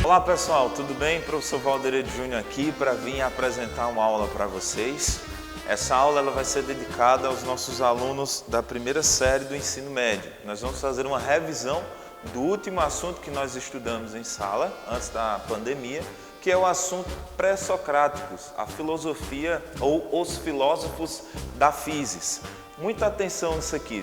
Olá pessoal, tudo bem? Professor Valderedo Júnior aqui para vir apresentar uma aula para vocês. Essa aula ela vai ser dedicada aos nossos alunos da primeira série do ensino médio. Nós vamos fazer uma revisão do último assunto que nós estudamos em sala, antes da pandemia, que é o assunto pré-socráticos, a filosofia ou os filósofos da physis. Muita atenção nisso aqui.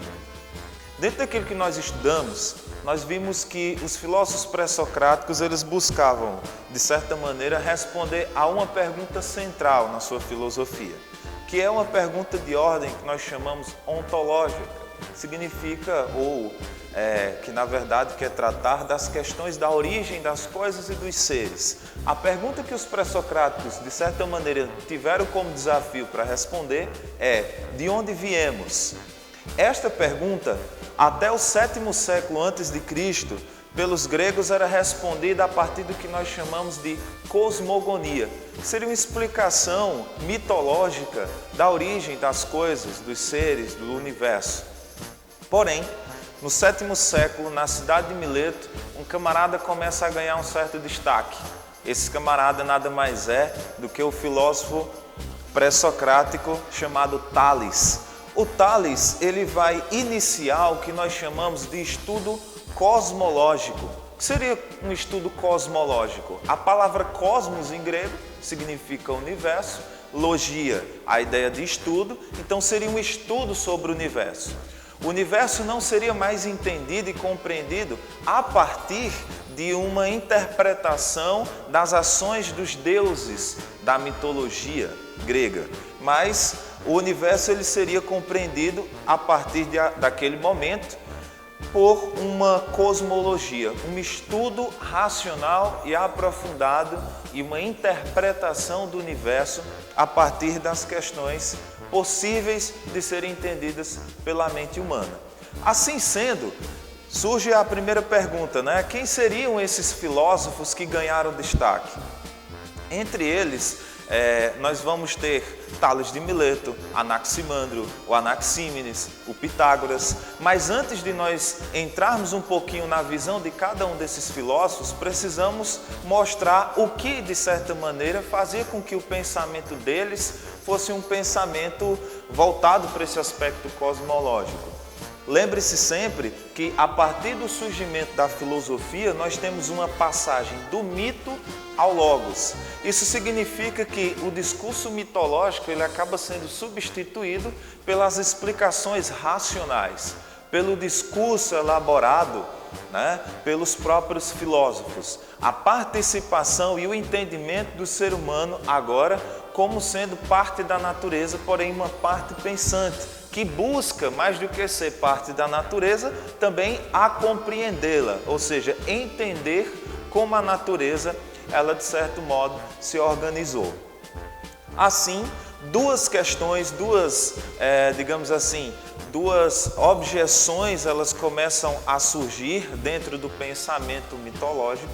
Dentro daquilo que nós estudamos, nós vimos que os filósofos pré-socráticos eles buscavam, de certa maneira, responder a uma pergunta central na sua filosofia, que é uma pergunta de ordem que nós chamamos ontológica. Significa, que na verdade quer tratar das questões da origem das coisas e dos seres. A pergunta que os pré-socráticos, de certa maneira, tiveram como desafio para responder é: de onde viemos? Esta pergunta, até o 7º século antes de Cristo, pelos gregos era respondida a partir do que nós chamamos de cosmogonia. Seria uma explicação mitológica da origem das coisas, dos seres, do universo. Porém, no 7º século, na cidade de Mileto, um camarada começa a ganhar um certo destaque. Esse camarada nada mais é do que o filósofo pré-socrático chamado Tales. O Tales ele vai iniciar o que nós chamamos de estudo cosmológico. O que seria um estudo cosmológico? A palavra cosmos em grego significa universo, logia, a ideia de estudo, então seria um estudo sobre o universo. O universo não seria mais entendido e compreendido a partir de uma interpretação das ações dos deuses da mitologia grega, mas o universo ele seria compreendido a partir daquele momento por uma cosmologia, um estudo racional e aprofundado e uma interpretação do universo a partir das questões possíveis de serem entendidas pela mente humana. Assim sendo, surge a primeira pergunta, né? Quem seriam esses filósofos que ganharam destaque? Entre eles, nós vamos ter Tales de Mileto, Anaximandro, o Anaxímenes, o Pitágoras. Mas antes de nós entrarmos um pouquinho na visão de cada um desses filósofos, precisamos mostrar o que, de certa maneira, fazia com que o pensamento deles fosse um pensamento voltado para esse aspecto cosmológico. Lembre-se sempre que, a partir do surgimento da filosofia, nós temos uma passagem do mito ao logos. Isso significa que o discurso mitológico ele acaba sendo substituído pelas explicações racionais, pelo discurso elaborado, pelos próprios filósofos. A participação e o entendimento do ser humano agora como sendo parte da natureza, porém uma parte pensante, que busca, mais do que ser parte da natureza, também a compreendê-la, ou seja, entender como a natureza, ela de certo modo se organizou. Assim, duas questões, duas objeções, elas começam a surgir dentro do pensamento mitológico,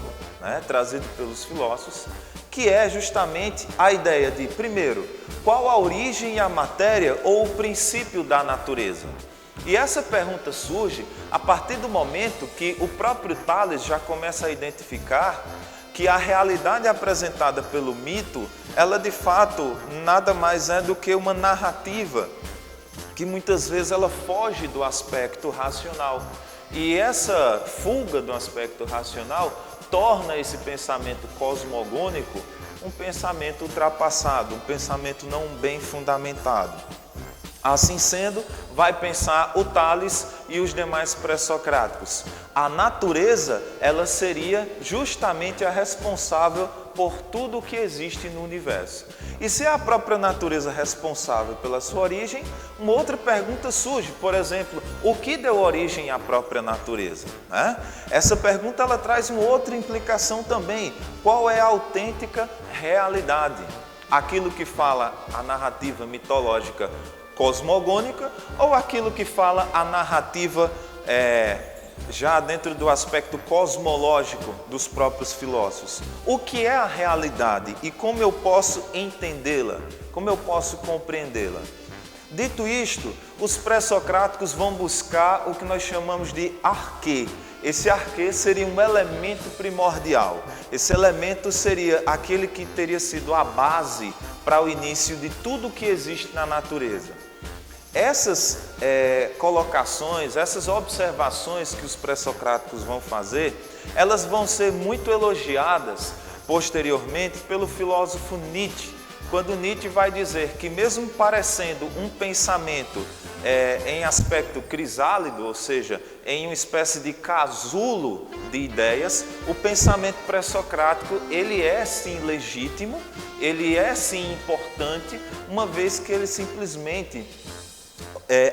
trazido pelos filósofos, que é justamente a ideia de, primeiro, qual a origem e a matéria ou o princípio da natureza? E essa pergunta surge a partir do momento que o próprio Tales já começa a identificar que a realidade apresentada pelo mito, ela de fato nada mais é do que uma narrativa, que muitas vezes ela foge do aspecto racional. E essa fuga do aspecto racional torna esse pensamento cosmogônico um pensamento ultrapassado, um pensamento não bem fundamentado. Assim sendo, vai pensar o Tales e os demais pré-socráticos. A natureza, ela seria justamente a responsável por tudo o que existe no universo. E se é a própria natureza responsável pela sua origem, uma outra pergunta surge, por exemplo, o que deu origem à própria natureza? Essa pergunta ela traz uma outra implicação também. Qual é a autêntica realidade? Aquilo que fala a narrativa mitológica cosmogônica ou aquilo que fala a narrativa já dentro do aspecto cosmológico dos próprios filósofos? O que é a realidade e como eu posso entendê-la? Como eu posso compreendê-la? Dito isto, os pré-socráticos vão buscar o que nós chamamos de arquê. Esse arquê seria um elemento primordial. Esse elemento seria aquele que teria sido a base para o início de tudo que existe na natureza. Essas colocações, essas observações que os pré-socráticos vão fazer, elas vão ser muito elogiadas posteriormente pelo filósofo Nietzsche, quando Nietzsche vai dizer que mesmo parecendo um pensamento em aspecto crisálido, ou seja, em uma espécie de casulo de ideias, o pensamento pré-socrático, ele é sim legítimo, ele é sim importante, uma vez que ele simplesmente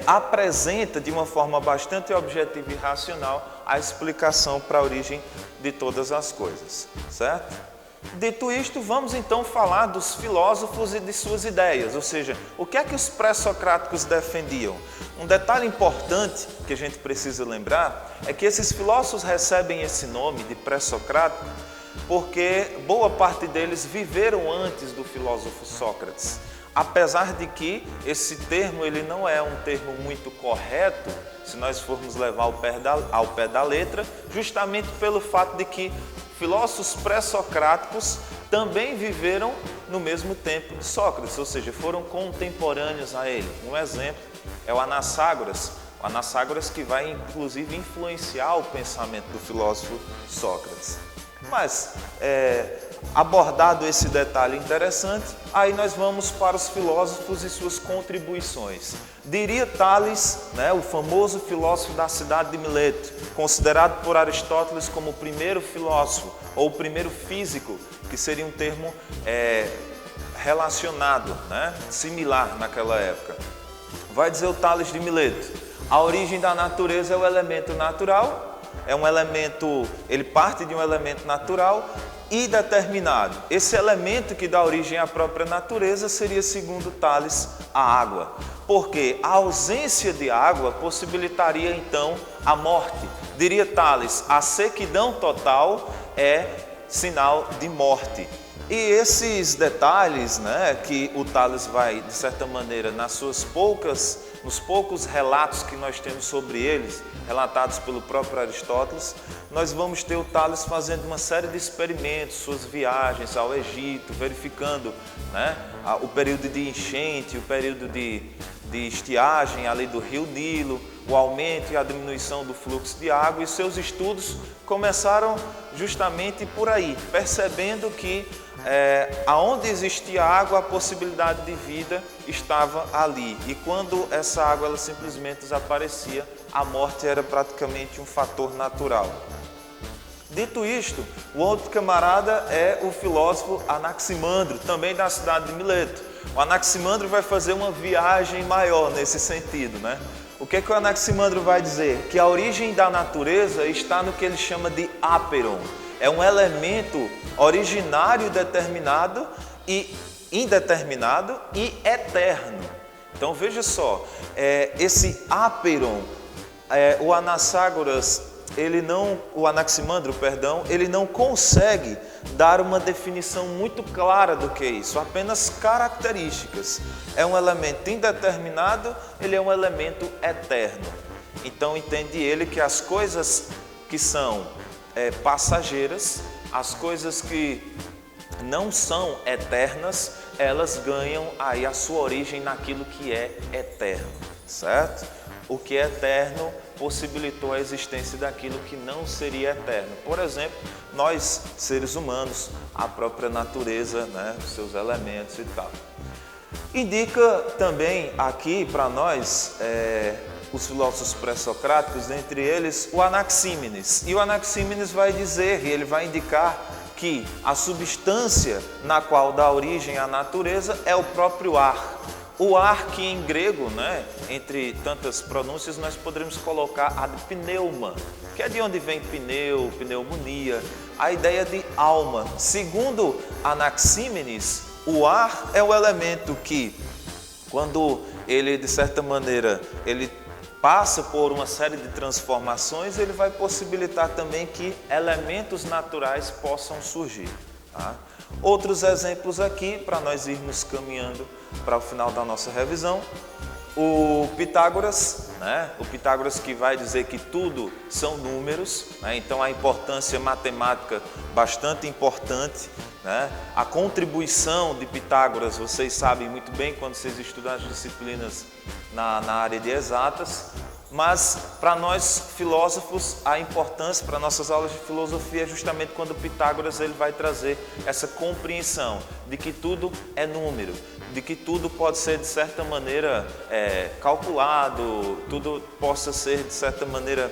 apresenta de uma forma bastante objetiva e racional a explicação para a origem de todas as coisas, certo? Dito isto, vamos então falar dos filósofos e de suas ideias, ou seja, o que é que os pré-socráticos defendiam? Um detalhe importante que a gente precisa lembrar é que esses filósofos recebem esse nome de pré-socrático porque boa parte deles viveram antes do filósofo Sócrates. Apesar de que esse termo ele não é um termo muito correto, se nós formos levar ao pé da letra, justamente pelo fato de que filósofos pré-socráticos também viveram no mesmo tempo de Sócrates, ou seja, foram contemporâneos a ele. Um exemplo é o Anaxágoras que vai inclusive influenciar o pensamento do filósofo Sócrates. Mas, abordado esse detalhe interessante, aí nós vamos para os filósofos e suas contribuições. Diria Tales, o famoso filósofo da cidade de Mileto, considerado por Aristóteles como o primeiro filósofo ou o primeiro físico, que seria um termo relacionado, similar naquela época. Vai dizer o Tales de Mileto: a origem da natureza é o elemento natural. É um elemento, ele parte de um elemento natural e determinado. Esse elemento que dá origem à própria natureza seria, segundo Tales, a água. Porque a ausência de água possibilitaria então a morte. Diria Tales, a sequidão total é sinal de morte. E esses detalhes, que o Tales vai, de certa maneira, nos poucos relatos que nós temos sobre eles, relatados pelo próprio Aristóteles, nós vamos ter o Tales fazendo uma série de experimentos, suas viagens ao Egito, verificando o período de enchente, o período de estiagem ali do rio Nilo, o aumento e a diminuição do fluxo de água, e seus estudos começaram justamente por aí, percebendo que aonde existia água, a possibilidade de vida estava ali. E quando essa água ela simplesmente desaparecia, a morte era praticamente um fator natural. Dito isto, o outro camarada é o filósofo Anaximandro, também da cidade de Mileto. O Anaximandro vai fazer uma viagem maior nesse sentido, O que o Anaximandro vai dizer? Que a origem da natureza está no que ele chama de áperon. É um elemento originário, determinado e indeterminado e eterno. Então veja só, esse áperon, o Anaximandro, ele não consegue dar uma definição muito clara do que é isso, apenas características. É um elemento indeterminado, ele é um elemento eterno. Então entende ele que as coisas que são passageiras, as coisas que não são eternas, elas ganham aí a sua origem naquilo que é eterno, certo? O que é eterno possibilitou a existência daquilo que não seria eterno. Por exemplo, nós, seres humanos, a própria natureza, os seus elementos e tal. Indica também aqui para nós os filósofos pré-socráticos, dentre eles o Anaxímenes. E o Anaxímenes vai dizer, e ele vai indicar que a substância na qual dá origem à natureza é o próprio ar. O ar que em grego, entre tantas pronúncias, nós poderíamos colocar ad pneuma, que é de onde vem pneu, pneumonia, a ideia de alma. Segundo Anaxímenes, o ar é o elemento que, quando ele, de certa maneira, ele passa por uma série de transformações, ele vai possibilitar também que elementos naturais possam surgir. Outros exemplos aqui, para nós irmos caminhando para o final da nossa revisão. O Pitágoras, né? O Pitágoras que vai dizer que tudo são números, né? Então a importância matemática bastante importante, né? A contribuição de Pitágoras, vocês sabem muito bem quando vocês estudam as disciplinas na área de exatas, mas para nós filósofos a importância para nossas aulas de filosofia é justamente quando Pitágoras ele vai trazer essa compreensão de que tudo é número, de que tudo pode ser de certa maneira calculado, tudo possa ser de certa maneira,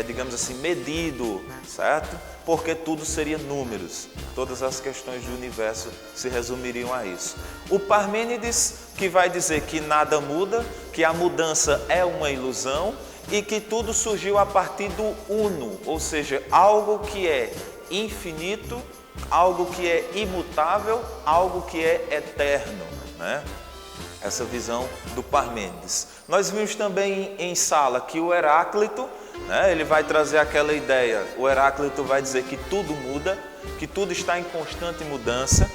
digamos assim, medido, certo? Porque tudo seria números. Todas as questões do universo se resumiriam a isso. O Parmênides, que vai dizer que nada muda, que a mudança é uma ilusão e que tudo surgiu a partir do uno, ou seja, algo que é infinito, algo que é imutável, algo que é eterno, né? Essa visão do Parmênides. Nós vimos também em sala que o Heráclito, né, ele vai trazer aquela ideia, o Heráclito vai dizer que tudo muda, que tudo está em constante mudança,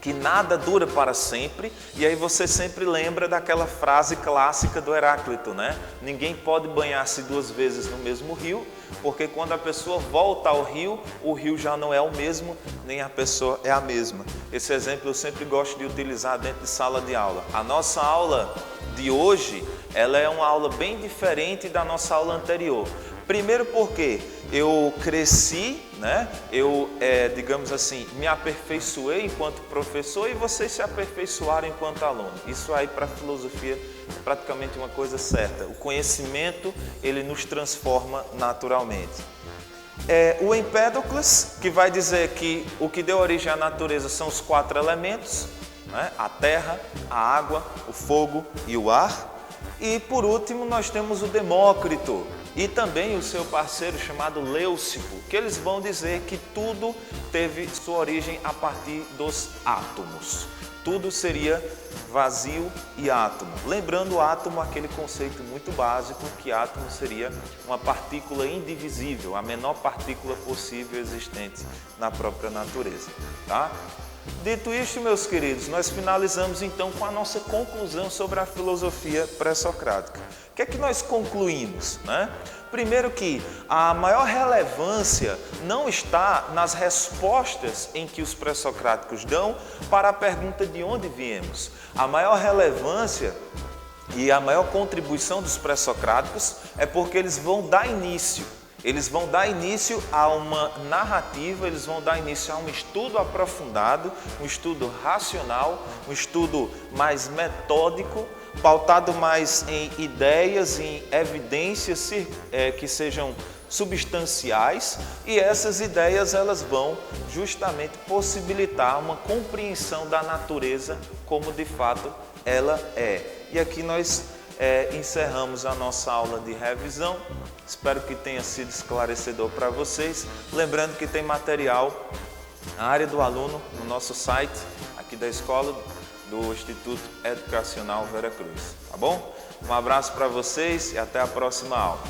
que nada dura para sempre, e aí você sempre lembra daquela frase clássica do Heráclito, né? Ninguém pode banhar-se duas vezes no mesmo rio, porque quando a pessoa volta ao rio, o rio já não é o mesmo, nem a pessoa é a mesma. Esse exemplo eu sempre gosto de utilizar dentro de sala de aula. A nossa aula de hoje, ela é uma aula bem diferente da nossa aula anterior. Primeiro porque eu cresci, né? Eu, digamos assim, me aperfeiçoei enquanto professor e vocês se aperfeiçoaram enquanto aluno. Isso aí para a filosofia é praticamente uma coisa certa. O conhecimento, ele nos transforma naturalmente. O Empédocles, que vai dizer que o que deu origem à natureza são os 4 elementos, né? A terra, a água, o fogo e o ar. E por último nós temos o Demócrito e também o seu parceiro chamado Leucipo, que eles vão dizer que tudo teve sua origem a partir dos átomos. Tudo seria vazio e átomo. Lembrando o átomo, aquele conceito muito básico, que átomo seria uma partícula indivisível, a menor partícula possível existente na própria natureza, tá? Dito isto, meus queridos, nós finalizamos então com a nossa conclusão sobre a filosofia pré-socrática. O que é que nós concluímos, né? Primeiro que a maior relevância não está nas respostas em que os pré-socráticos dão para a pergunta de onde viemos. A maior relevância e a maior contribuição dos pré-socráticos é porque eles vão dar início. Eles vão dar início a uma narrativa, eles vão dar início a um estudo aprofundado, um estudo racional, um estudo mais metódico, pautado mais em ideias, em evidências que sejam substanciais, e essas ideias elas vão justamente possibilitar uma compreensão da natureza como de fato ela é. E aqui nós encerramos a nossa aula de revisão. Espero que tenha sido esclarecedor para vocês. Lembrando que tem material na área do aluno no nosso site, aqui da escola do Instituto Educacional Vera Cruz. Tá bom? Um abraço para vocês e até a próxima aula.